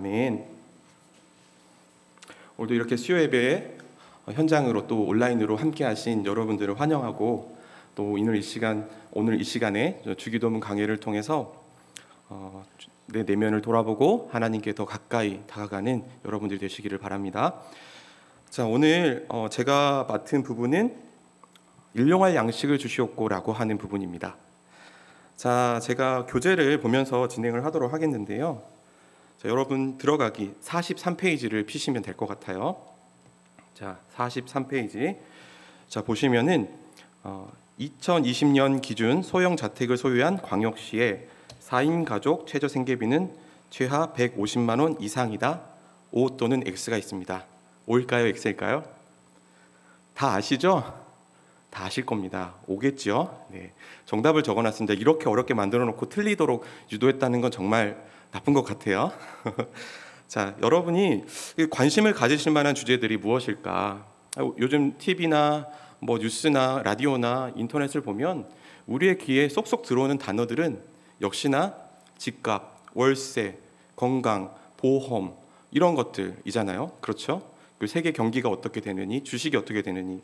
아멘. 오늘도 이렇게 수요 예배에 현장으로 또 온라인으로 함께하신 여러분들을 환영하고, 또 오늘 이 시간에 주기도문 강해를 통해서 내 내면을 돌아보고 하나님께 더 가까이 다가가는 여러분들이 되시기를 바랍니다. 자, 오늘 제가 맡은 부분은 일용할 양식을 주시옵고라고 하는 부분입니다. 자, 제가 교재를 보면서 진행을 하도록 하겠는데요. 자, 여러분 들어가기 43페이지를 피시면 될 것 같아요. 자, 43페이지. 자, 보시면은 2020년 기준 소형 자택을 소유한 광역시의 4인 가족 최저 생계비는 최하 150만 원 이상이다. O 또는 X가 있습니다. O일까요? X일까요? 다 아시죠? 다 아실 겁니다. 오겠죠? 네. 정답을 적어놨습니다. 이렇게 어렵게 만들어 놓고 틀리도록 유도했다는 건 정말 나쁜 것 같아요. 자, 여러분이 관심을 가지실 만한 주제들이 무엇일까? 요즘 TV나 뉴스나 라디오나 인터넷을 보면 우리의 귀에 쏙쏙 들어오는 단어들은 역시나 집값, 월세, 건강, 보험 이런 것들이잖아요. 그렇죠? 그 세계 경기가 어떻게 되느니, 주식이 어떻게 되느니.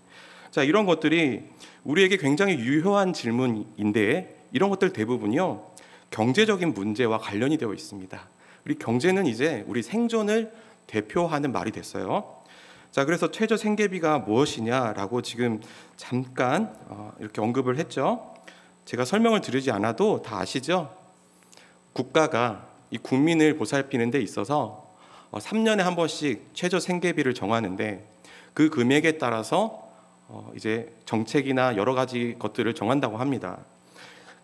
자, 이런 것들이 우리에게 굉장히 유효한 질문인데, 이런 것들 대부분이요 경제적인 문제와 관련이 되어 있습니다. 우리 경제는 이제 우리 생존을 대표하는 말이 됐어요. 자, 그래서 최저 생계비가 무엇이냐라고 지금 잠깐 이렇게 언급을 했죠. 제가 설명을 드리지 않아도 다 아시죠? 국가가 이 국민을 보살피는 데 있어서 3년에 한 번씩 최저 생계비를 정하는데, 그 금액에 따라서 이제 정책이나 여러 가지 것들을 정한다고 합니다.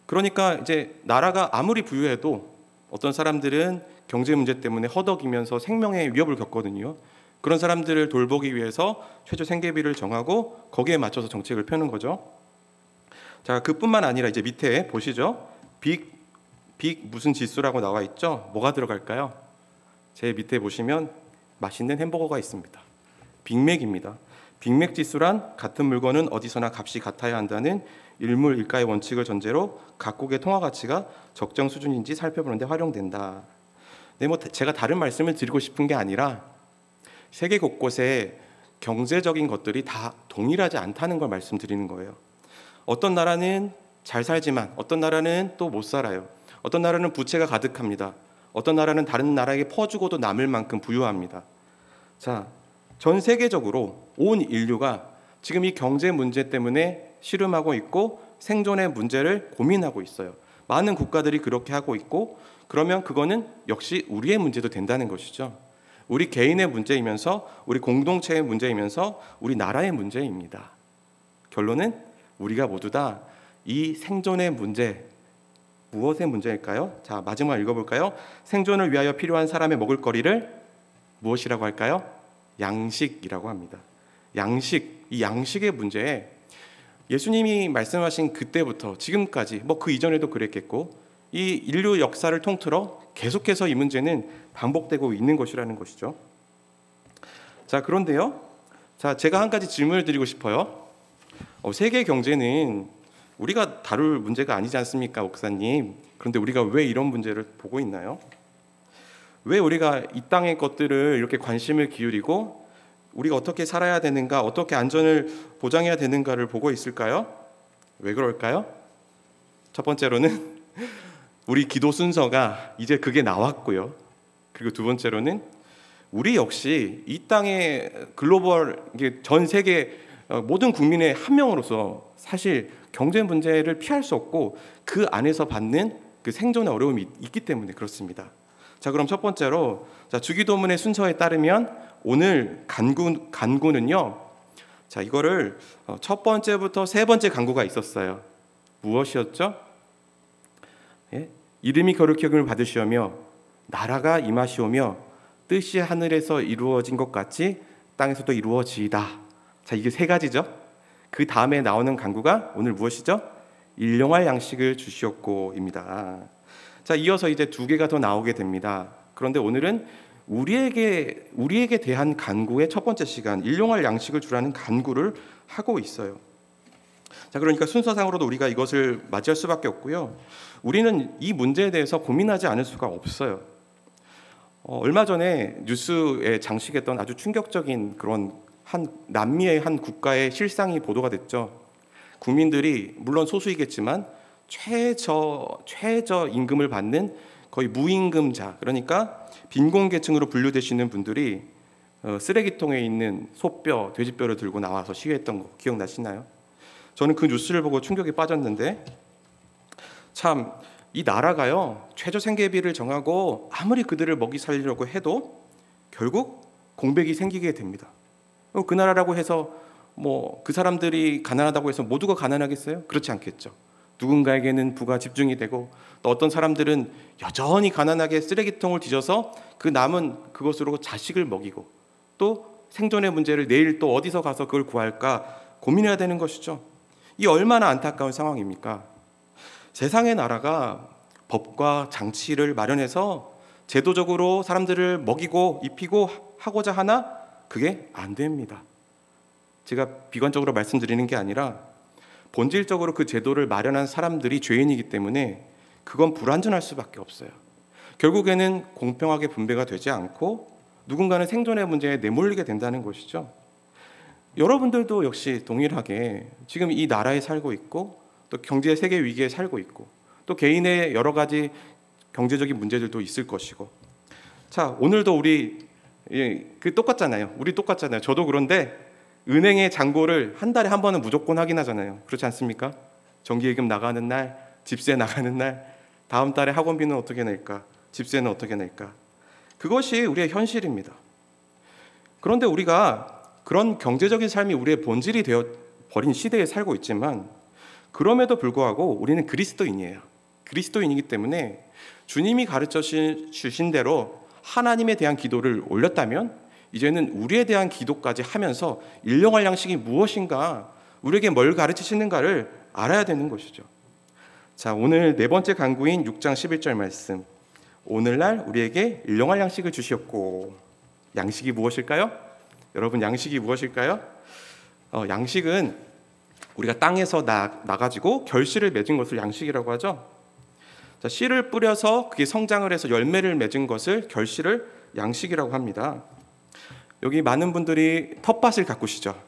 그러니까 이제 나라가 아무리 부유해도 어떤 사람들은 경제 문제 때문에 허덕이면서 생명의 위협을 겪거든요. 그런 사람들을 돌보기 위해서 최저 생계비를 정하고 거기에 맞춰서 정책을 펴는 거죠. 자, 그뿐만 아니라 이제 밑에 보시죠. 빅 무슨 지수라고 나와 있죠? 뭐가 들어갈까요? 제 밑에 보시면 맛있는 햄버거가 있습니다. 빅맥입니다. 빅맥 지수란 같은 물건은 어디서나 값이 같아야 한다는 일물일가의 원칙을 전제로 각국의 통화 가치가 적정 수준인지 살펴보는 데 활용된다. 네, 제가 다른 말씀을 드리고 싶은 게 아니라 세계 곳곳에 경제적인 것들이 다 동일하지 않다는 걸 말씀드리는 거예요. 어떤 나라는 잘 살지만 어떤 나라는 또 못 살아요. 어떤 나라는 부채가 가득합니다. 어떤 나라는 다른 나라에게 퍼주고도 남을 만큼 부유합니다. 자, 전 세계적으로 온 인류가 지금 이 경제 문제 때문에 씨름하고 있고 생존의 문제를 고민하고 있어요. 많은 국가들이 그렇게 하고 있고, 그러면 그거는 역시 우리의 문제도 된다는 것이죠. 우리 개인의 문제이면서 우리 공동체의 문제이면서 우리 나라의 문제입니다. 결론은 우리가 모두 다 이 생존의 문제, 무엇의 문제일까요? 자, 마지막 읽어볼까요? 생존을 위하여 필요한 사람의 먹을 거리를 무엇이라고 할까요? 양식이라고 합니다. 양식, 이 양식의 문제에 예수님이 말씀하신 그때부터 지금까지, 그 이전에도 그랬겠고, 이 인류 역사를 통틀어 계속해서 이 문제는 반복되고 있는 것이라는 것이죠. 자, 그런데요. 자, 제가 한 가지 질문을 드리고 싶어요. 세계 경제는 우리가 다룰 문제가 아니지 않습니까, 목사님? 그런데 우리가 왜 이런 문제를 보고 있나요? 왜 우리가 이 땅의 것들을 이렇게 관심을 기울이고 우리가 어떻게 살아야 되는가, 어떻게 안전을 보장해야 되는가를 보고 있을까요? 왜 그럴까요? 첫 번째로는 우리 기도 순서가 이제 그게 나왔고요. 그리고 두 번째로는 우리 역시 이 땅의 글로벌, 전 세계 모든 국민의 한 명으로서 사실 경제 문제를 피할 수 없고 그 안에서 받는 그 생존의 어려움이 있기 때문에 그렇습니다. 자, 그럼 첫 번째로, 자, 주기도문의 순서에 따르면 오늘 간구는요. 자, 이거를 첫 번째부터 세 번째 간구가 있었어요. 무엇이었죠? 예? 이름이 거룩히 여김을 받으시오며 나라가 임하시오며 뜻이 하늘에서 이루어진 것 같이 땅에서도 이루어지이다. 자, 이게 세 가지죠. 그 다음에 나오는 간구가 오늘 무엇이죠? 일용할 양식을 주시옵고입니다. 자, 이어서 이제 두 개가 더 나오게 됩니다. 그런데 오늘은 우리에게 대한 간구의 첫 번째 시간, 일용할 양식을 주라는 간구를 하고 있어요. 자, 그러니까 순서상으로도 우리가 이것을 맞이할 수밖에 없고요. 우리는 이 문제에 대해서 고민하지 않을 수가 없어요. 얼마 전에 뉴스에 장식했던 아주 충격적인 그런 남미의 한 국가의 실상이 보도가 됐죠. 국민들이 물론 소수이겠지만 최저 임금을 받는 거의 무임금자, 그러니까 빈곤계층으로 분류되시는 분들이 쓰레기통에 있는 소뼈, 돼지뼈를 들고 나와서 시위했던 거 기억나시나요? 저는 그 뉴스를 보고 충격에 빠졌는데, 참 이 나라가요, 최저생계비를 정하고 아무리 그들을 먹이 살리려고 해도 결국 공백이 생기게 됩니다. 그 나라라고 해서 그 사람들이 가난하다고 해서 모두가 가난하겠어요? 그렇지 않겠죠. 누군가에게는 부가 집중이 되고, 또 어떤 사람들은 여전히 가난하게 쓰레기통을 뒤져서 그 남은 그것으로 자식을 먹이고, 또 생존의 문제를 내일 또 어디서 가서 그걸 구할까 고민해야 되는 것이죠. 이 얼마나 안타까운 상황입니까? 세상의 나라가 법과 장치를 마련해서 제도적으로 사람들을 먹이고 입히고 하고자 하나 그게 안 됩니다. 제가 비관적으로 말씀드리는 게 아니라 본질적으로 그 제도를 마련한 사람들이 죄인이기 때문에 그건 불완전할 수밖에 없어요. 결국에는 공평하게 분배가 되지 않고 누군가는 생존의 문제에 내몰리게 된다는 것이죠. 여러분들도 역시 동일하게 지금 이 나라에 살고 있고, 또 경제 세계 위기에 살고 있고, 또 개인의 여러 가지 경제적인 문제들도 있을 것이고. 자, 오늘도 우리 똑같잖아요. 우리 똑같잖아요. 저도 그런데 은행의 잔고를 한 달에 한 번은 무조건 확인하잖아요. 그렇지 않습니까? 정기예금 나가는 날, 집세 나가는 날, 다음 달에 학원비는 어떻게 낼까? 집세는 어떻게 낼까? 그것이 우리의 현실입니다. 그런데 우리가 그런 경제적인 삶이 우리의 본질이 되어 버린 시대에 살고 있지만, 그럼에도 불구하고 우리는 그리스도인이에요. 그리스도인이기 때문에 주님이 가르쳐 주신 대로 하나님에 대한 기도를 올렸다면, 이제는 우리에 대한 기도까지 하면서 일용할 양식이 무엇인가, 우리에게 뭘 가르치시는가를 알아야 되는 것이죠. 자, 오늘 네 번째 간구인 6장 11절 말씀. 오늘날 우리에게 일용할 양식을 주시옵고. 양식이 무엇일까요? 여러분, 양식이 무엇일까요? 양식은 우리가 땅에서 나가지고 결실을 맺은 것을 양식이라고 하죠. 자, 씨를 뿌려서 그게 성장을 해서 열매를 맺은 것을 결실을 양식이라고 합니다. 여기 많은 분들이 텃밭을 가꾸시죠.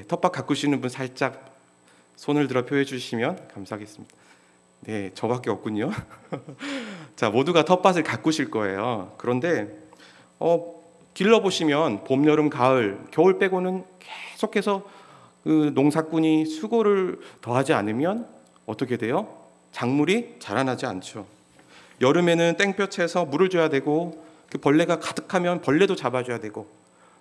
텃밭 가꾸시는 분 살짝 손을 들어 표해 주시면 감사하겠습니다. 네, 저밖에 없군요. 자, 모두가 텃밭을 가꾸실 거예요. 그런데 길러보시면 봄, 여름, 가을, 겨울 빼고는 계속해서 그 농사꾼이 수고를 더하지 않으면 어떻게 돼요? 작물이 자라나지 않죠. 여름에는 땡볕에서 물을 줘야 되고, 그 벌레가 가득하면 벌레도 잡아줘야 되고,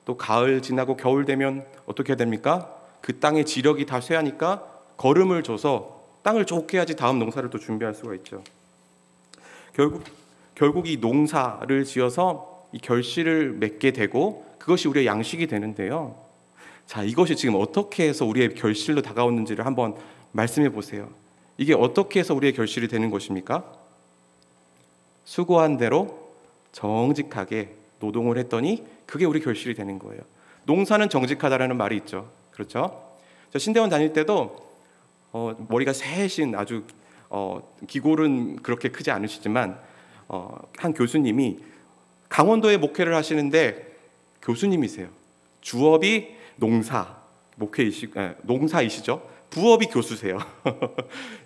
또 가을 지나고 겨울 되면 어떻게 해야 됩니까? 그 땅의 지력이 다 쇠하니까 거름을 줘서 땅을 좋게 해야지 다음 농사를 또 준비할 수가 있죠. 결국 이 농사를 지어서 이 결실을 맺게 되고, 그것이 우리의 양식이 되는데요. 자, 이것이 지금 어떻게 해서 우리의 결실로 다가오는지를 한번 말씀해 보세요. 이게 어떻게 해서 우리의 결실이 되는 것입니까? 수고한 대로 정직하게 노동을 했더니 그게 우리 결실이 되는 거예요. 농사는 정직하다라는 말이 있죠. 그렇죠? 저 신대원 다닐 때도 머리가 새신 아주 기골은 그렇게 크지 않으시지만 한 교수님이 강원도에 목회를 하시는데 교수님이세요. 주업이 농사이시죠. 부업이 교수세요.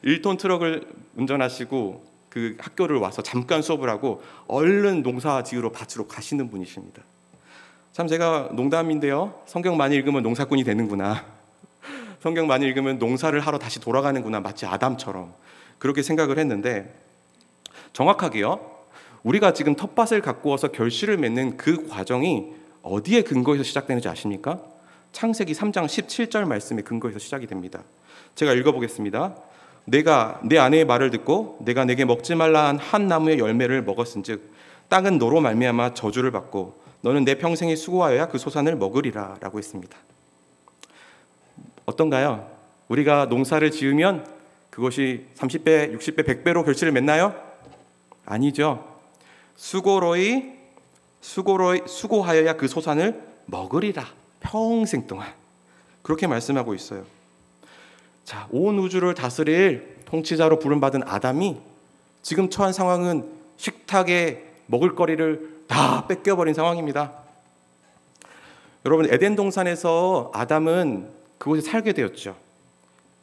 1톤 트럭을 운전하시고 그 학교를 와서 잠깐 수업을 하고 얼른 농사 지으러 밭으로 가시는 분이십니다. 참 제가 농담인데요. 성경 많이 읽으면 농사꾼이 되는구나. 성경 많이 읽으면 농사를 하러 다시 돌아가는구나. 마치 아담처럼 그렇게 생각을 했는데, 정확하게요, 우리가 지금 텃밭을 가꾸어서 결실을 맺는 그 과정이 어디에 근거해서 시작되는지 아십니까? 창세기 3장 17절 말씀에 근거해서 시작이 됩니다. 제가 읽어보겠습니다. 내가 내 아내의 말을 듣고 내가 내게 먹지 말라 한 나무의 열매를 먹었은즉 땅은 너로 말미암아 저주를 받고 너는 내 평생에 수고하여야 그 소산을 먹으리라 라고 했습니다. 어떤가요? 우리가 농사를 지으면 그것이 30배, 60배, 100배로 결실을 맺나요? 아니죠. 수고하여야 그 소산을 먹으리라. 평생 동안 그렇게 말씀하고 있어요. 자, 온 우주를 다스릴 통치자로 부름받은 아담이 지금 처한 상황은 식탁에 먹을거리를 다 뺏겨버린 상황입니다. 여러분, 에덴 동산에서 아담은 그곳에 살게 되었죠.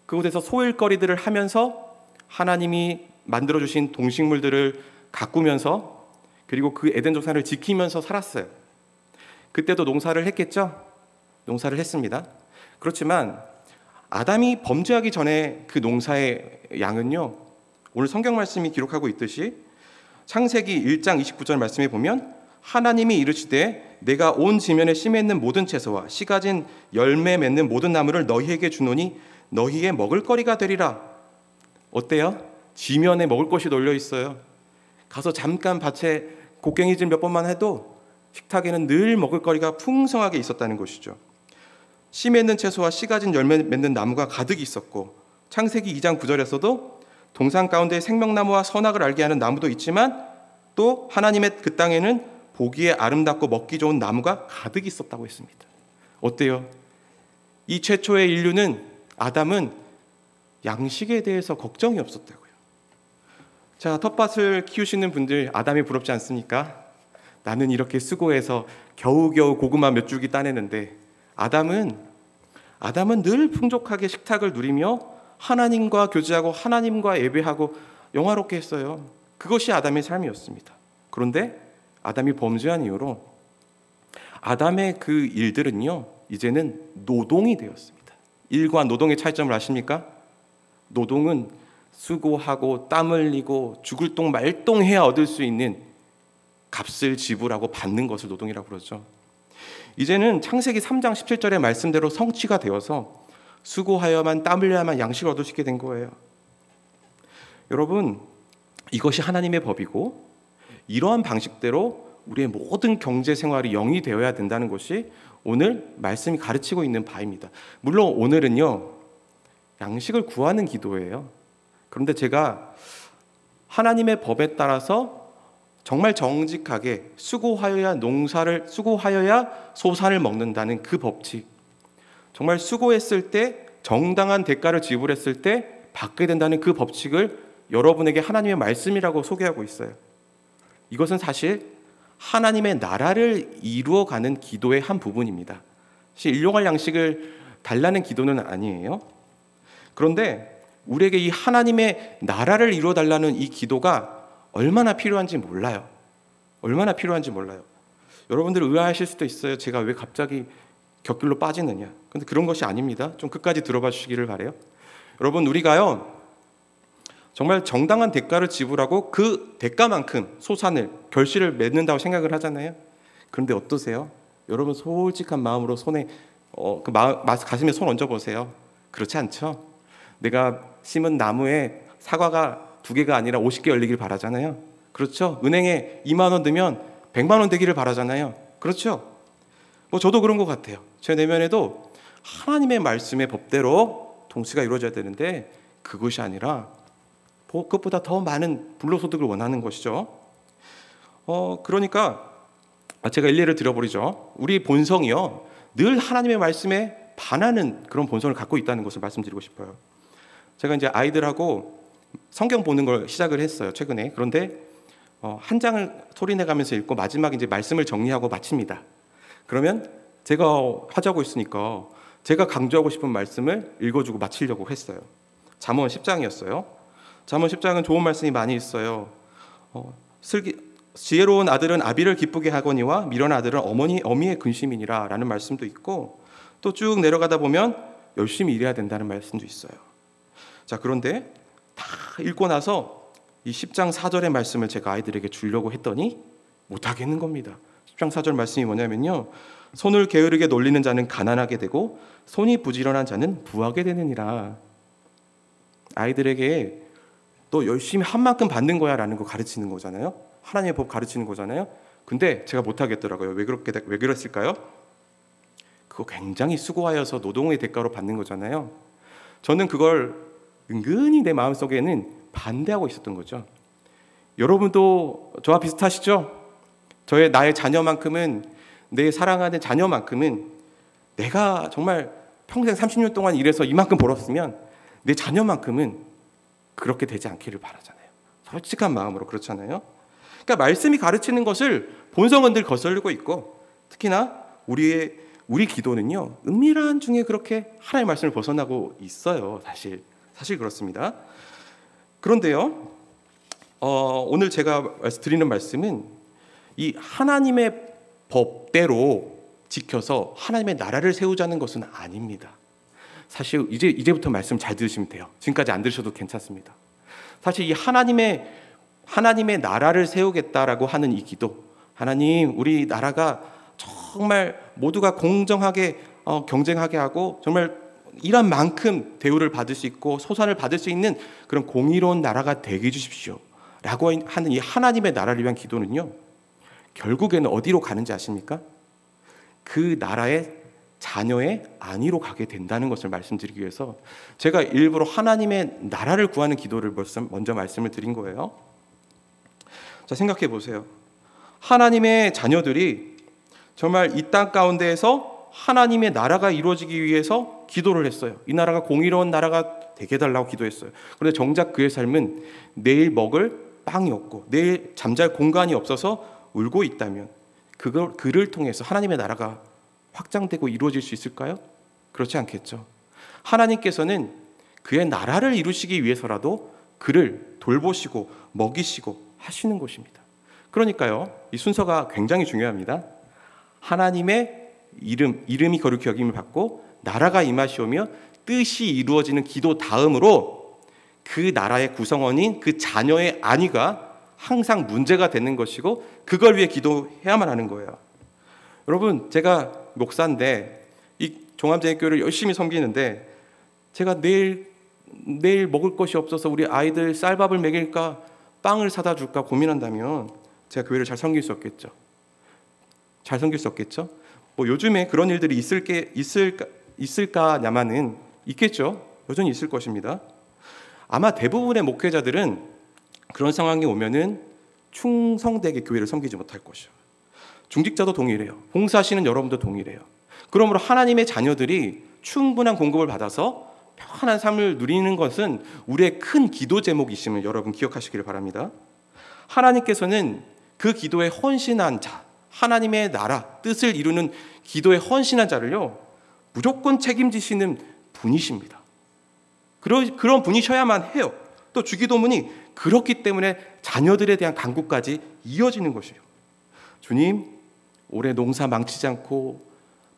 그곳에서 소일거리들을 하면서 하나님이 만들어주신 동식물들을 가꾸면서, 그리고 그 에덴 동산을 지키면서 살았어요. 그때도 농사를 했겠죠? 농사를 했습니다. 그렇지만 아담이 범죄하기 전에 그 농사의 양은요, 오늘 성경 말씀이 기록하고 있듯이 창세기 1장 29절 말씀에 보면 하나님이 이르시되 내가 온 지면에 심에 있는 모든 채소와 씨 가진 열매 맺는 모든 나무를 너희에게 주노니 너희의 먹을거리가 되리라. 어때요? 지면에 먹을 것이 널려 있어요. 가서 잠깐 밭에 곡괭이질 몇 번만 해도 식탁에는 늘 먹을거리가 풍성하게 있었다는 것이죠. 씨 맺는 채소와 씨 가진 열매 맺는 나무가 가득 있었고, 창세기 2장 9절에서도 동산 가운데 생명나무와 선악을 알게 하는 나무도 있지만 또 하나님의 그 땅에는 보기에 아름답고 먹기 좋은 나무가 가득 있었다고 했습니다. 어때요? 이 최초의 인류는, 아담은 양식에 대해서 걱정이 없었다고요. 자, 텃밭을 키우시는 분들 아담이 부럽지 않습니까? 나는 이렇게 수고해서 겨우겨우 고구마 몇 줄기 따내는데, 아담은 늘 풍족하게 식탁을 누리며 하나님과 교제하고 하나님과 예배하고 영화롭게 했어요. 그것이 아담의 삶이었습니다. 그런데 아담이 범죄한 이후로 아담의 그 일들은요, 이제는 노동이 되었습니다. 일과 노동의 차이점을 아십니까? 노동은 수고하고 땀 흘리고 죽을 똥 말똥해야 얻을 수 있는 값을 지불하고 받는 것을 노동이라고 그러죠. 이제는 창세기 3장 17절의 말씀대로 성취가 되어서 수고하여야만 땀 흘려야만 양식을 얻을 수 있게 된 거예요. 여러분, 이것이 하나님의 법이고 이러한 방식대로 우리의 모든 경제 생활이 영이 되어야 된다는 것이 오늘 말씀이 가르치고 있는 바입니다. 물론 오늘은요, 양식을 구하는 기도예요. 그런데 제가 하나님의 법에 따라서 정말 정직하게 수고하여야 소산을 먹는다는 그 법칙, 정말 수고했을 때 정당한 대가를 지불했을 때 받게 된다는 그 법칙을 여러분에게 하나님의 말씀이라고 소개하고 있어요. 이것은 사실 하나님의 나라를 이루어가는 기도의 한 부분입니다. 사실 일용할 양식을 달라는 기도는 아니에요. 그런데 우리에게 이 하나님의 나라를 이루어달라는 이 기도가 얼마나 필요한지 몰라요. 얼마나 필요한지 몰라요. 여러분들 의아하실 수도 있어요. 제가 왜 갑자기 격길로 빠지느냐. 그런데 그런 것이 아닙니다. 좀 끝까지 들어봐 주시기를 바라요. 여러분, 우리가요, 정말 정당한 대가를 지불하고 그 대가만큼 소산을, 결실을 맺는다고 생각을 하잖아요. 그런데 어떠세요? 여러분, 솔직한 마음으로 가슴에 손 얹어보세요. 그렇지 않죠? 내가 심은 나무에 사과가 2개가 아니라 50개 열리길 바라잖아요. 그렇죠? 은행에 2만 원 넣으면 100만 원 되기를 바라잖아요. 그렇죠? 저도 그런 것 같아요. 제 내면에도 하나님의 말씀의 법대로 통치가 이루어져야 되는데 그것이 아니라 그것보다 더 많은 불로소득을 원하는 것이죠. 그러니까 제가 일례를 들어버리죠. 우리 본성이요, 늘 하나님의 말씀에 반하는 그런 본성을 갖고 있다는 것을 말씀드리고 싶어요. 제가 이제 아이들하고 성경 보는 걸 시작을 했어요, 최근에. 그런데 한 장을 소리내가면서 읽고 마지막에 이제 말씀을 정리하고 마칩니다. 그러면 제가 하자고 있으니까 제가 강조하고 싶은 말씀을 읽어주고 마치려고 했어요. 잠언 10장이었어요. 잠언 10장은 좋은 말씀이 많이 있어요. 지혜로운 아들은 아비를 기쁘게 하거니와 미련한 아들은 어미의 근심이니라 라는 말씀도 있고, 또 쭉 내려가다 보면 열심히 일해야 된다는 말씀도 있어요. 자, 그런데 다 읽고 나서 이 10장 4절의 말씀을 제가 아이들에게 주려고 했더니 못하겠는 겁니다. 10장 4절 말씀이 뭐냐면요, 손을 게으르게 놀리는 자는 가난하게 되고 손이 부지런한 자는 부하게 되느니라. 아이들에게 너 열심히 한 만큼 받는 거야 라는 거 가르치는 거잖아요. 하나님의 법 가르치는 거잖아요. 근데 제가 못하겠더라고요. 왜 그랬을까요? 그거 굉장히 수고하여서 노동의 대가로 받는 거잖아요. 저는 그걸 은근히 내 마음속에는 반대하고 있었던 거죠. 여러분도 저와 비슷하시죠? 나의 자녀만큼은, 내 사랑하는 자녀만큼은, 내가 정말 평생 30년 동안 일해서 이만큼 벌었으면 내 자녀만큼은 그렇게 되지 않기를 바라잖아요. 솔직한 마음으로 그렇잖아요. 그러니까 말씀이 가르치는 것을 본성은 늘 거스르고 있고, 특히나 우리 기도는요, 은밀한 중에 그렇게 하나님의 말씀을 벗어나고 있어요. 사실 그렇습니다. 그런데요, 오늘 제가 드리는 말씀은 이 하나님의 법대로 지켜서 하나님의 나라를 세우자는 것은 아닙니다. 사실 이제부터 말씀 잘 들으시면 돼요. 지금까지 안 들으셔도 괜찮습니다. 사실 이 하나님의 나라를 세우겠다라고 하는 이 기도, 하나님, 우리 나라가 정말 모두가 공정하게 경쟁하게 하고 정말 일한 만큼 대우를 받을 수 있고 소산을 받을 수 있는 그런 공의로운 나라가 되게 해주십시오 라고 하는 이 하나님의 나라를 위한 기도는요, 결국에는 어디로 가는지 아십니까? 그 나라의 자녀의 안위로 가게 된다는 것을 말씀드리기 위해서 제가 일부러 하나님의 나라를 구하는 기도를 먼저 말씀을 드린 거예요. 자, 생각해 보세요. 하나님의 자녀들이 정말 이 땅 가운데에서 하나님의 나라가 이루어지기 위해서 기도를 했어요. 이 나라가 공의로운 나라가 되게 해달라고 기도했어요. 그런데 정작 그의 삶은 내일 먹을 빵이 없고 내일 잠잘 공간이 없어서 울고 있다면 그를 통해서 하나님의 나라가 확장되고 이루어질 수 있을까요? 그렇지 않겠죠. 하나님께서는 그의 나라를 이루시기 위해서라도 그를 돌보시고 먹이시고 하시는 것입니다. 그러니까요, 이 순서가 굉장히 중요합니다. 하나님의 이름이 거룩히 여김을 받고 나라가 임하시오며 뜻이 이루어지는 기도 다음으로 그 나라의 구성원인 그 자녀의 안위가 항상 문제가 되는 것이고 그걸 위해 기도해야만 하는 거예요. 여러분, 제가 목사인데 이 종합재개교를 열심히 섬기는데 제가 내일 먹을 것이 없어서 우리 아이들 쌀밥을 먹일까 빵을 사다 줄까 고민한다면 제가 교회를 잘 섬길 수 없겠죠. 뭐 요즘에 그런 일들이 있을까냐마는 있겠죠. 여전히 있을 것입니다. 아마 대부분의 목회자들은 그런 상황이 오면은 충성되게 교회를 섬기지 못할 것이요. 중직자도 동일해요. 봉사하시는 여러분도 동일해요. 그러므로 하나님의 자녀들이 충분한 공급을 받아서 편안한 삶을 누리는 것은 우리의 큰 기도 제목이심을 여러분 기억하시기를 바랍니다. 하나님께서는 그 기도에 헌신한 자, 하나님의 나라, 뜻을 이루는 기도에 헌신한 자를요, 무조건 책임지시는 분이십니다. 그런 분이셔야만 해요. 또 주기도문이 그렇기 때문에 자녀들에 대한 간구까지 이어지는 것이에요. 주님, 올해 농사 망치지 않고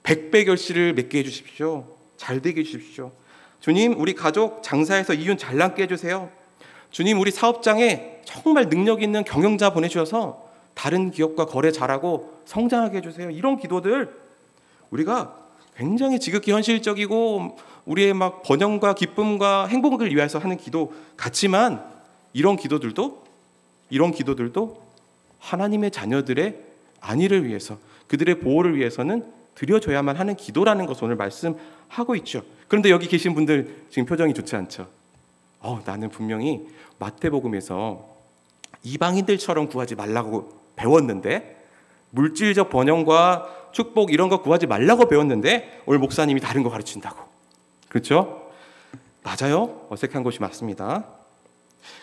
100배 결실을 맺게 해주십시오. 잘 되게 해주십시오. 주님, 우리 가족 장사해서 이윤 잘 남게 해주세요. 주님, 우리 사업장에 정말 능력 있는 경영자 보내주셔서 다른 기업과 거래 잘하고 성장하게 해주세요. 이런 기도들 우리가 굉장히 지극히 현실적이고 우리의 막 번영과 기쁨과 행복을 위해서 하는 기도 같지만 이런 기도들도 하나님의 자녀들의 안위를 위해서 그들의 보호를 위해서는 드려줘야만 하는 기도라는 것을 오늘 말씀하고 있죠. 그런데 여기 계신 분들 지금 표정이 좋지 않죠. 나는 분명히 마태복음에서 이방인들처럼 구하지 말라고 배웠는데, 물질적 번영과 축복 이런 거 구하지 말라고 배웠는데 오늘 목사님이 다른 거 가르친다고. 그렇죠? 맞아요. 어색한 것이 맞습니다.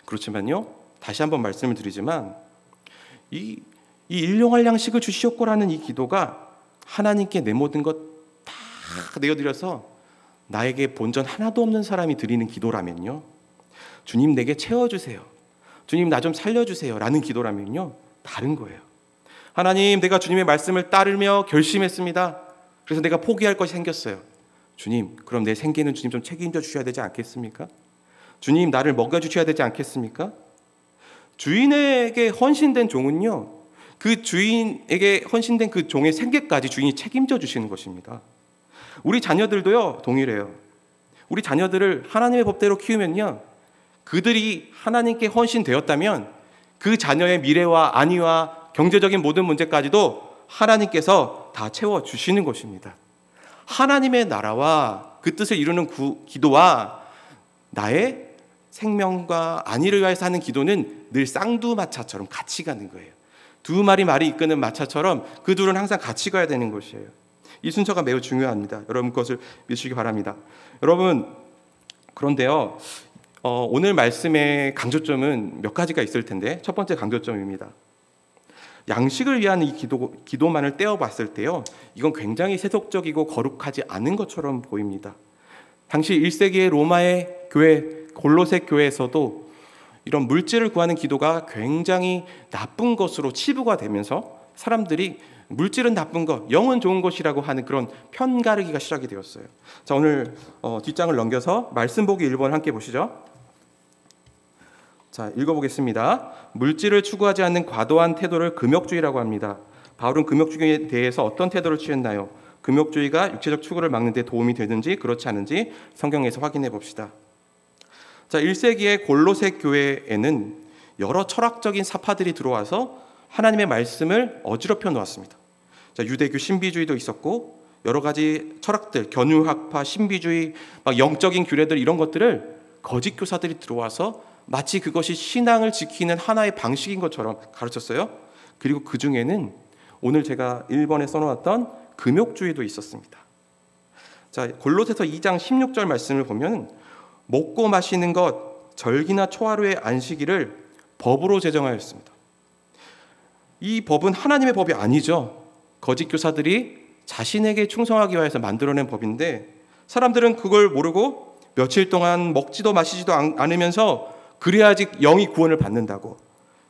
그렇지만요, 다시 한번 말씀을 드리지만 이 일용할 양식을 주시옵고라는 이 기도가 하나님께 내 모든 것 다 내어드려서 나에게 본전 하나도 없는 사람이 드리는 기도라면요, 주님 내게 채워주세요, 주님 나 좀 살려주세요 라는 기도라면요 다른 거예요. 하나님, 내가 주님의 말씀을 따르며 결심했습니다. 그래서 내가 포기할 것이 생겼어요. 주님, 그럼 내 생계는 주님 좀 책임져 주셔야 되지 않겠습니까? 주님, 나를 먹여주셔야 되지 않겠습니까? 주인에게 헌신된 종은요, 그 주인에게 헌신된 그 종의 생계까지 주인이 책임져 주시는 것입니다. 우리 자녀들도요 동일해요. 우리 자녀들을 하나님의 법대로 키우면요, 그들이 하나님께 헌신되었다면 그 자녀의 미래와 안위와 경제적인 모든 문제까지도 하나님께서 다 채워주시는 것입니다. 하나님의 나라와 그 뜻을 이루는 기도와 나의 생명과 안위를 위해서 하는 기도는 늘 쌍두마차처럼 같이 가는 거예요. 두 마리 말이 이끄는 마차처럼 그 둘은 항상 같이 가야 되는 것이에요. 이 순서가 매우 중요합니다. 여러분 그것을 믿으시기 바랍니다. 여러분, 그런데요, 오늘 말씀의 강조점은 몇 가지가 있을 텐데 첫 번째 강조점입니다. 양식을 위한 이 기도만을 떼어봤을 때요, 이건 굉장히 세속적이고 거룩하지 않은 것처럼 보입니다. 당시 1세기의 로마의 교회, 골로새 교회에서도 이런 물질을 구하는 기도가 굉장히 나쁜 것으로 치부가 되면서 사람들이 물질은 나쁜 것, 영은 좋은 것이라고 하는 그런 편가르기가 시작이 되었어요. 자, 오늘 뒷장을 넘겨서 말씀 보기 1번 함께 보시죠. 자, 읽어보겠습니다. 물질을 추구하지 않는 과도한 태도를 금욕주의라고 합니다. 바울은 금욕주의에 대해서 어떤 태도를 취했나요? 금욕주의가 육체적 추구를 막는 데 도움이 되는지 그렇지 않은지 성경에서 확인해 봅시다. 자, 1세기의 골로새 교회에는 여러 철학적인 사파들이 들어와서 하나님의 말씀을 어지럽혀 놓았습니다. 자, 유대교 신비주의도 있었고 여러 가지 철학들, 견유학파, 신비주의, 막 영적인 규례들 이런 것들을 거짓 교사들이 들어와서 마치 그것이 신앙을 지키는 하나의 방식인 것처럼 가르쳤어요. 그리고 그 중에는 오늘 제가 1번에 써놓았던 금욕주의도 있었습니다. 자, 골로새서 2장 16절 말씀을 보면 먹고 마시는 것, 절기나 초하루의 안식일을 법으로 제정하였습니다. 이 법은 하나님의 법이 아니죠. 거짓 교사들이 자신에게 충성하기 위해서 만들어낸 법인데 사람들은 그걸 모르고 며칠 동안 먹지도 마시지도 않으면서 그래야지 영이 구원을 받는다고,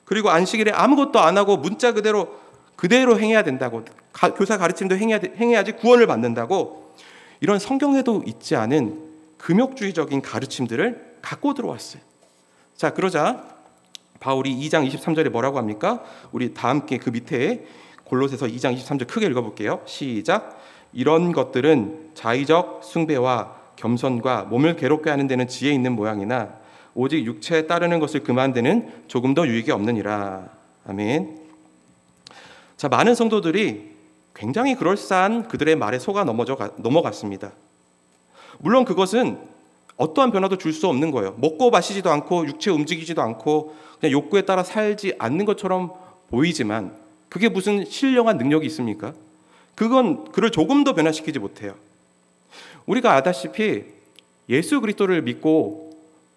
그리고 안식일에 아무것도 안 하고 문자 그대로 행해야 된다고, 교사 가르침도 행해야지 구원을 받는다고, 이런 성경에도 있지 않은 금욕주의적인 가르침들을 갖고 들어왔어요. 자, 그러자 바울이 2장 23절에 뭐라고 합니까? 우리 다 함께 그 밑에 골로새서 2장 23절 크게 읽어볼게요. 시작. 이런 것들은 자의적 숭배와 겸손과 몸을 괴롭게 하는 데는 지혜 있는 모양이나 오직 육체에 따르는 것을 금하는 데는 조금 더 유익이 없느니라. 아멘. 자, 많은 성도들이 굉장히 그럴싸한 그들의 말에 속아 넘어갔습니다. 물론 그것은 어떠한 변화도 줄 수 없는 거예요. 먹고 마시지도 않고 육체 움직이지도 않고 그냥 욕구에 따라 살지 않는 것처럼 보이지만 그게 무슨 신령한 능력이 있습니까? 그를 조금 더 변화시키지 못해요. 우리가 아다시피 예수 그리스도를 믿고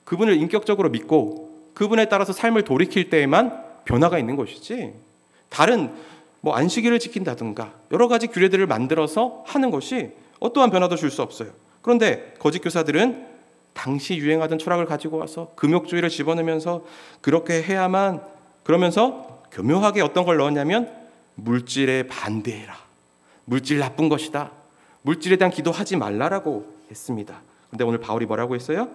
그분을 인격적으로 믿고 그분에 따라서 삶을 돌이킬 때에만 변화가 있는 것이지, 다른 안식일을 지킨다든가 여러 가지 규례들을 만들어서 하는 것이 어떠한 변화도 줄 수 없어요. 그런데 거짓 교사들은 당시 유행하던 철학을 가지고 와서 금욕주의를 집어넣으면서 그렇게 해야만, 그러면서 교묘하게 어떤 걸 넣었냐면 물질에 반대해라, 물질 나쁜 것이다, 물질에 대한 기도하지 말라라고 했습니다. 그런데 오늘 바울이 뭐라고 했어요?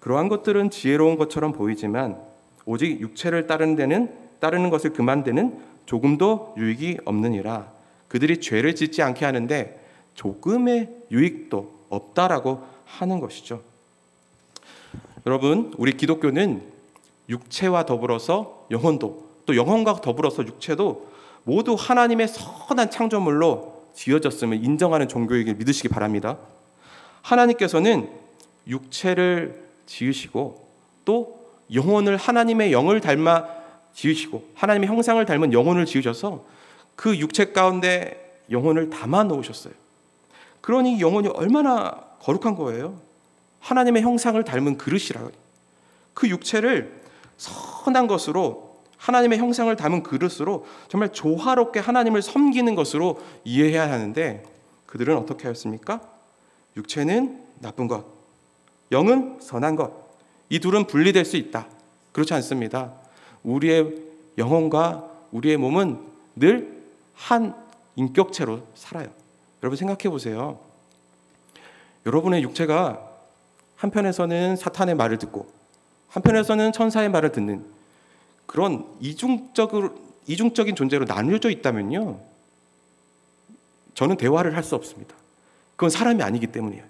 그러한 것들은 지혜로운 것처럼 보이지만 오직 육체를 따르는 것을 금한 데는 조금도 유익이 없느니라. 그들이 죄를 짓지 않게 하는데 조금의 유익도 없다라고 하는 것이죠. 여러분, 우리 기독교는 육체와 더불어서 영혼도, 또 영혼과 더불어서 육체도 모두 하나님의 선한 창조물로 지어졌음을 인정하는 종교이길 믿으시기 바랍니다. 하나님께서는 육체를 지으시고 또 영혼을, 하나님의 영을 닮아 지으시고 하나님의 형상을 닮은 영혼을 지으셔서 그 육체 가운데 영혼을 담아 놓으셨어요. 그러니 영혼이 얼마나 거룩한 거예요. 하나님의 형상을 닮은 그릇이라. 그 육체를 선한 것으로, 하나님의 형상을 담은 그릇으로 정말 조화롭게 하나님을 섬기는 것으로 이해해야 하는데 그들은 어떻게 하였습니까? 육체는 나쁜 것, 영은 선한 것, 이 둘은 분리될 수 있다. 그렇지 않습니다. 우리의 영혼과 우리의 몸은 늘 한 인격체로 살아요. 여러분 생각해 보세요. 여러분의 육체가 한편에서는 사탄의 말을 듣고 한편에서는 천사의 말을 듣는 그런 이중적인 존재로 나뉘어져 있다면요, 저는 대화를 할 수 없습니다. 그건 사람이 아니기 때문이에요.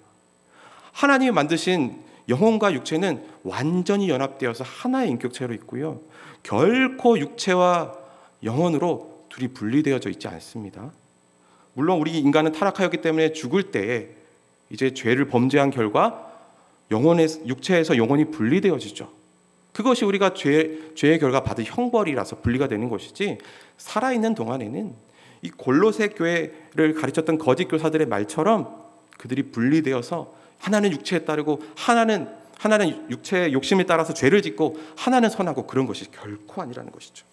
하나님이 만드신 영혼과 육체는 완전히 연합되어서 하나의 인격체로 있고요, 결코 육체와 영혼으로 둘이 분리되어져 있지 않습니다. 물론 우리 인간은 타락하였기 때문에 죽을 때에 이제 죄를 범죄한 결과 육체에서 영혼이 분리되어지죠. 그것이 우리가 죄의 결과 받은 형벌이라서 분리가 되는 것이지, 살아있는 동안에는 이 골로새 교회를 가르쳤던 거짓 교사들의 말처럼 그들이 분리되어서 하나는 육체에 따르고 하나는 육체의 욕심에 따라서 죄를 짓고 하나는 선하고 그런 것이 결코 아니라는 것이죠.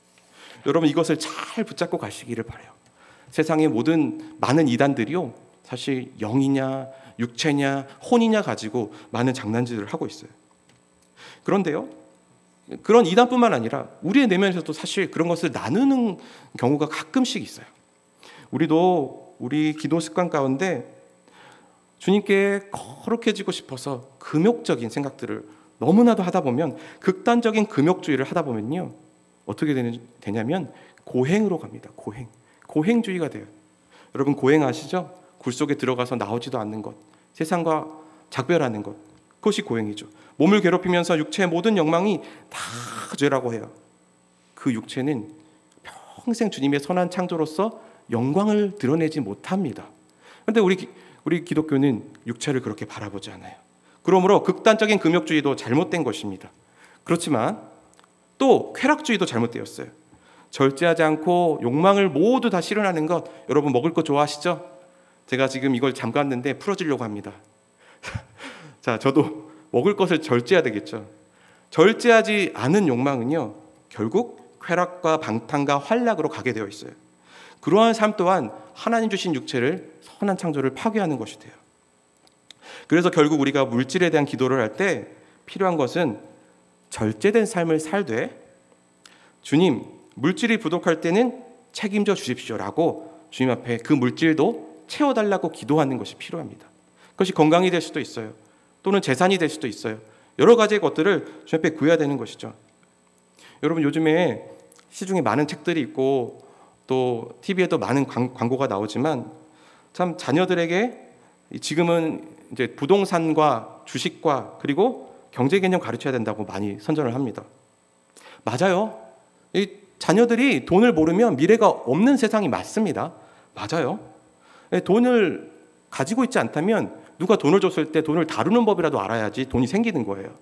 여러분 이것을 잘 붙잡고 가시기를 바라요. 세상의 모든 많은 이단들이요, 사실 영이냐 육체냐 혼이냐 가지고 많은 장난질을 하고 있어요. 그런데요, 그런 이단뿐만 아니라 우리의 내면에서도 사실 그런 것을 나누는 경우가 가끔씩 있어요. 우리도 우리 기도 습관 가운데 주님께 거룩해지고 싶어서 금욕적인 생각들을 너무나도 하다 보면, 극단적인 금욕주의를 하다 보면요, 어떻게 되냐면 고행으로 갑니다. 고행주의가 돼요. 여러분 고행 아시죠? 굴 속에 들어가서 나오지도 않는 것, 세상과 작별하는 것, 그것이 고행이죠. 몸을 괴롭히면서 육체의 모든 욕망이 다 죄라고 해요. 그 육체는 평생 주님의 선한 창조로서 영광을 드러내지 못합니다. 그런데 우리 기독교는 육체를 그렇게 바라보지 않아요. 그러므로 극단적인 금욕주의도 잘못된 것입니다. 그렇지만 또 쾌락주의도 잘못되었어요. 절제하지 않고 욕망을 모두 다 실현하는 것, 여러분 먹을 거 좋아하시죠? 제가 지금 이걸 잠갔는데 풀어주려고 합니다. 자, 저도 먹을 것을 절제해야 되겠죠. 절제하지 않은 욕망은요, 결국 쾌락과 방탕과 환락으로 가게 되어 있어요. 그러한 삶 또한 하나님 주신 육체를, 선한 창조를 파괴하는 것이 돼요. 그래서 결국 우리가 물질에 대한 기도를 할 때 필요한 것은 절제된 삶을 살되, 주님, 물질이 부족할 때는 책임져 주십시오라고 주님 앞에 그 물질도 채워달라고 기도하는 것이 필요합니다. 그것이 건강이 될 수도 있어요. 또는 재산이 될 수도 있어요. 여러 가지의 것들을 주님 앞에 구해야 되는 것이죠. 여러분 요즘에 시중에 많은 책들이 있고 또 TV에도 많은 광고가 나오지만, 참 자녀들에게 지금은 이제 부동산과 주식과 그리고 경제 개념 가르쳐야 된다고 많이 선전을 합니다. 맞아요. 이 자녀들이 돈을 모르면 미래가 없는 세상이 맞습니다. 맞아요. 돈을 가지고 있지 않다면 누가 돈을 줬을 때 돈을 다루는 법이라도 알아야지 돈이 생기는 거예요.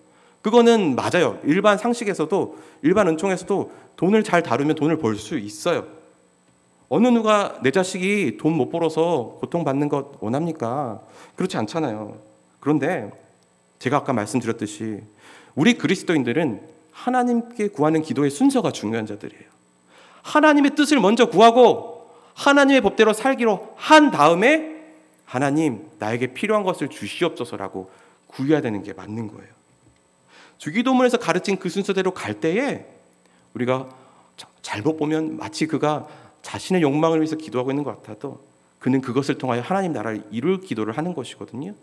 그거는 맞아요. 일반 상식에서도, 일반 은총에서도 돈을 잘 다루면 돈을 벌 수 있어요. 어느 누가 내 자식이 돈 못 벌어서 고통받는 것 원합니까? 그렇지 않잖아요. 그런데 제가 아까 말씀드렸듯이 우리 그리스도인들은 하나님께 구하는 기도의 순서가 중요한 자들이에요. 하나님의 뜻을 먼저 구하고 하나님의 법대로 살기로 한 다음에 하나님 나에게 필요한 것을 주시옵소서라고 구해야 되는 게 맞는 거예요. 주기도문에서 가르친 그 순서대로 갈 때에 우리가 잘못 보면 마치 그가 자신의 욕망을 위해서 기도하고 있는 것 같아도 그는 그것을 통하여 하나님 나라를 이룰 기도를 하는 것이거든요.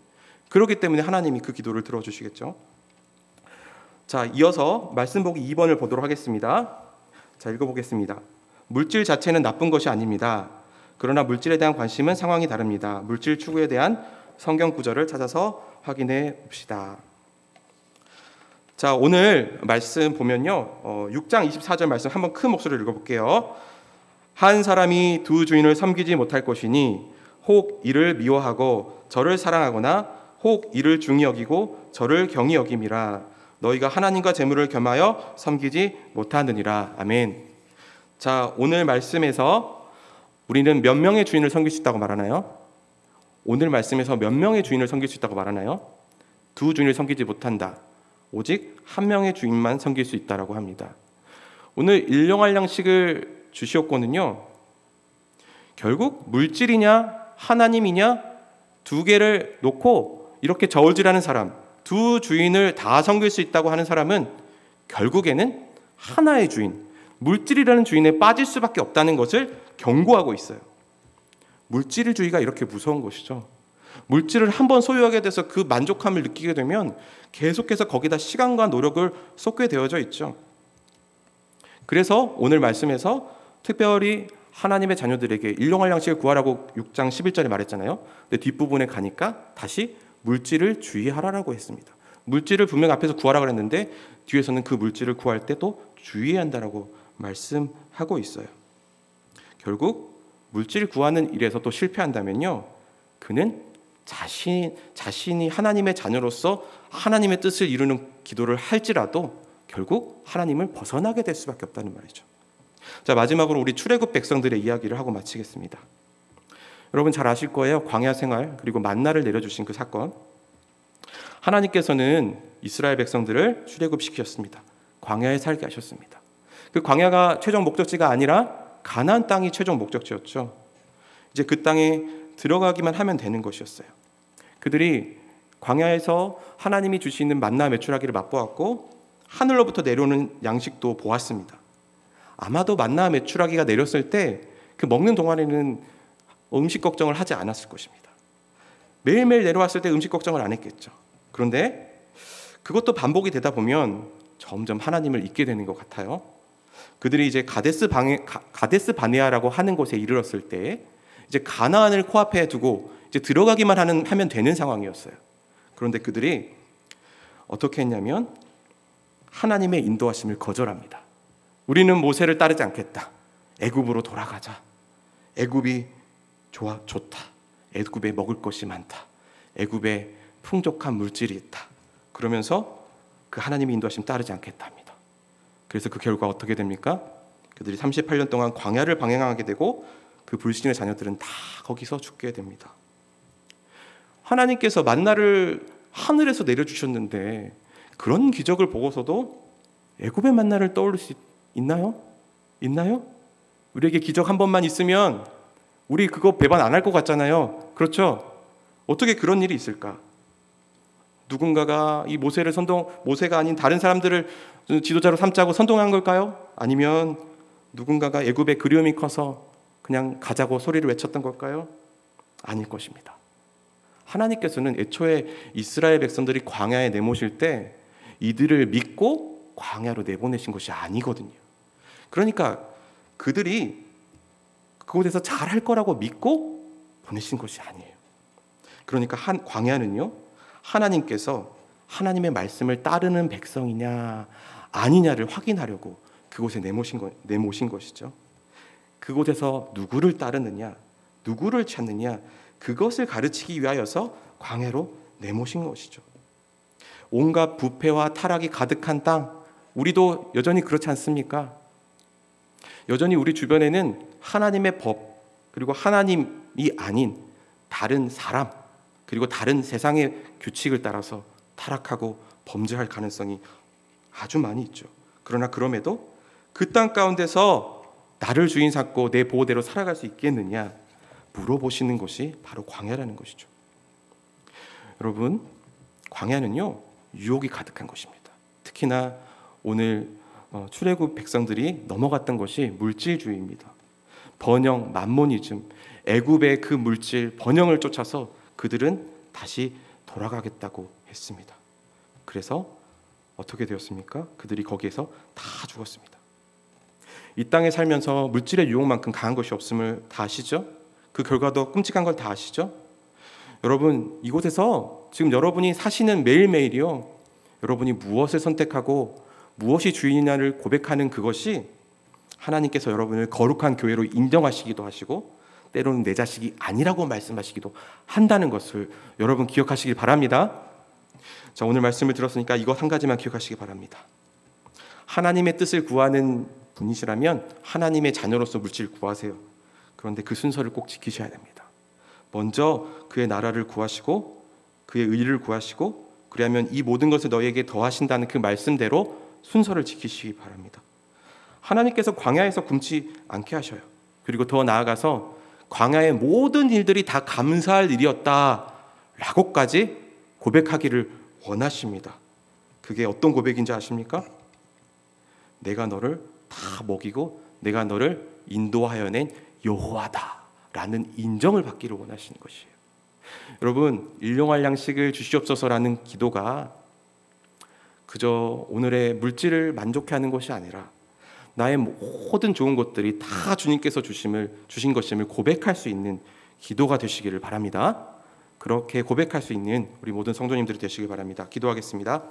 그렇기 때문에 하나님이 그 기도를 들어주시겠죠. 자, 이어서 말씀 보기 2번을 보도록 하겠습니다. 자, 읽어보겠습니다. 물질 자체는 나쁜 것이 아닙니다. 그러나 물질에 대한 관심은 상황이 다릅니다. 물질 추구에 대한 성경 구절을 찾아서 확인해 봅시다. 자, 오늘 말씀 보면요, 6장 24절 말씀 한번 큰 목소리로 읽어볼게요. 한 사람이 두 주인을 섬기지 못할 것이니 혹 이를 미워하고 저를 사랑하거나 혹 이를 중히 여기고 저를 경히 여김이라. 너희가 하나님과 재물을 겸하여 섬기지 못하느니라. 아멘. 자, 오늘 말씀에서 우리는 몇 명의 주인을 섬길 수 있다고 말하나요? 오늘 말씀에서 몇 명의 주인을 섬길 수 있다고 말하나요? 두 주인을 섬기지 못한다. 오직 한 명의 주인만 섬길 수 있다라고 합니다. 오늘 일용할 양식을 주시옵고는요, 결국 물질이냐 하나님이냐 두 개를 놓고 이렇게 저울질하는 사람, 두 주인을 다 섬길 수 있다고 하는 사람은 결국에는 하나의 주인, 물질이라는 주인에 빠질 수밖에 없다는 것을 경고하고 있어요. 물질주의가 이렇게 무서운 것이죠. 물질을 한번 소유하게 돼서 그 만족함을 느끼게 되면 계속해서 거기다 시간과 노력을 쏟게 되어져 있죠. 그래서 오늘 말씀에서 특별히 하나님의 자녀들에게 일용할 양식을 구하라고 6장 11절에 말했잖아요. 근데 뒷부분에 가니까 다시 물질을 주의하라라고 했습니다. 물질을 분명 앞에서 구하라고 했는데 뒤에서는 그 물질을 구할 때도 주의해야 한다라고 말씀하고 있어요. 결국 물질 구하는 일에서 또 실패한다면요, 그는 자신이 하나님의 자녀로서 하나님의 뜻을 이루는 기도를 할지라도 결국 하나님을 벗어나게 될 수밖에 없다는 말이죠. 자, 마지막으로 우리 출애굽 백성들의 이야기를 하고 마치겠습니다. 여러분 잘 아실 거예요. 광야 생활 그리고 만나를 내려주신 그 사건. 하나님께서는 이스라엘 백성들을 출애굽시키셨습니다. 광야에 살게 하셨습니다. 그 광야가 최종 목적지가 아니라 가나안 땅이 최종 목적지였죠. 이제 그 땅에 들어가기만 하면 되는 것이었어요. 그들이 광야에서 하나님이 주시는 만나 메추라기를 맛보았고 하늘로부터 내려오는 양식도 보았습니다. 아마도 만나 메추라기가 내렸을 때 그 먹는 동안에는 음식 걱정을 하지 않았을 것입니다. 매일매일 내려왔을 때 음식 걱정을 안 했겠죠. 그런데 그것도 반복이 되다 보면 점점 하나님을 잊게 되는 것 같아요. 그들이 이제 가데스 바네아라고 하는 곳에 이르렀을 때 이제 가나안을 코앞에 두고 이제 들어가기만 하면 되는 상황이었어요. 그런데 그들이 어떻게 했냐면 하나님의 인도하심을 거절합니다. 우리는 모세를 따르지 않겠다. 애굽으로 돌아가자. 애굽이 좋다. 애굽에 먹을 것이 많다. 애굽에 풍족한 물질이 있다. 그러면서 그 하나님의 인도하심 따르지 않겠다 합니다. 그래서 그 결과 어떻게 됩니까? 그들이 38년 동안 광야를 방행하게 되고 그 불신의 자녀들은 다 거기서 죽게 됩니다. 하나님께서 만나를 하늘에서 내려주셨는데 그런 기적을 보고서도 애굽의 만나를 떠올릴 수 있나요? 우리에게 기적 한 번만 있으면 우리 그거 배반 안 할 것 같잖아요. 그렇죠? 어떻게 그런 일이 있을까? 누군가가 이 모세가 아닌 다른 사람들을 지도자로 삼자고 선동한 걸까요? 아니면 누군가가 애굽의 그리움이 커서 그냥 가자고 소리를 외쳤던 걸까요? 아닐 것입니다. 하나님께서는 애초에 이스라엘 백성들이 광야에 내모실 때 이들을 믿고 광야로 내보내신 것이 아니거든요. 그러니까 그들이 그곳에서 잘할 거라고 믿고 보내신 것이 아니에요. 그러니까 광야는요, 하나님께서 하나님의 말씀을 따르는 백성이냐 아니냐를 확인하려고 그곳에 내모신 것이죠. 그곳에서 누구를 따르느냐, 누구를 찾느냐, 그것을 가르치기 위하여서 광야로 내모신 것이죠. 온갖 부패와 타락이 가득한 땅, 우리도 여전히 그렇지 않습니까? 여전히 우리 주변에는 하나님의 법, 그리고 하나님이 아닌 다른 사람, 그리고 다른 세상의 규칙을 따라서 타락하고 범죄할 가능성이 아주 많이 있죠. 그러나 그럼에도 그 땅 가운데서 나를 주인 삼고 내 보호대로 살아갈 수 있겠느냐 물어보시는 것이 바로 광야라는 것이죠. 여러분, 광야는요, 유혹이 가득한 것입니다. 특히나 오늘 출애굽 백성들이 넘어갔던 것이 물질주의입니다. 번영, 만모니즘, 애굽의 그 물질 번영을 쫓아서 그들은 다시 돌아가겠다고 했습니다. 그래서 어떻게 되었습니까? 그들이 거기에서 다 죽었습니다. 이 땅에 살면서 물질의 유혹만큼 강한 것이 없음을 다 아시죠? 그 결과도 끔찍한 걸 다 아시죠? 여러분, 이곳에서 지금 여러분이 사시는 매일매일이요, 여러분이 무엇을 선택하고 무엇이 주인이냐를 고백하는 그것이 하나님께서 여러분을 거룩한 교회로 인정하시기도 하시고 때로는 내 자식이 아니라고 말씀하시기도 한다는 것을 여러분 기억하시길 바랍니다. 자, 오늘 말씀을 들었으니까 이것 한 가지만 기억하시기 바랍니다. 하나님의 뜻을 구하는 분이시라면 하나님의 자녀로서 물질을 구하세요. 그런데 그 순서를 꼭 지키셔야 됩니다. 먼저 그의 나라를 구하시고 그의 의를 구하시고 그러면 이 모든 것을 너희에게 더하신다는 그 말씀대로 순서를 지키시기 바랍니다. 하나님께서 광야에서 굶지 않게 하셔요. 그리고 더 나아가서 광야의 모든 일들이 다 감사할 일이었다라고까지 고백하기를 원하십니다. 그게 어떤 고백인지 아십니까? 내가 너를 다 먹이고 내가 너를 인도하여 낸 여호와다라는 인정을 받기를 원하시는 것이에요. 여러분, 일용할 양식을 주시옵소서라는 기도가 그저 오늘의 물질을 만족해하는 것이 아니라 나의 모든 좋은 것들이 다 주님께서 주신 것임을 고백할 수 있는 기도가 되시기를 바랍니다. 그렇게 고백할 수 있는 우리 모든 성도님들이 되시길 바랍니다. 기도하겠습니다.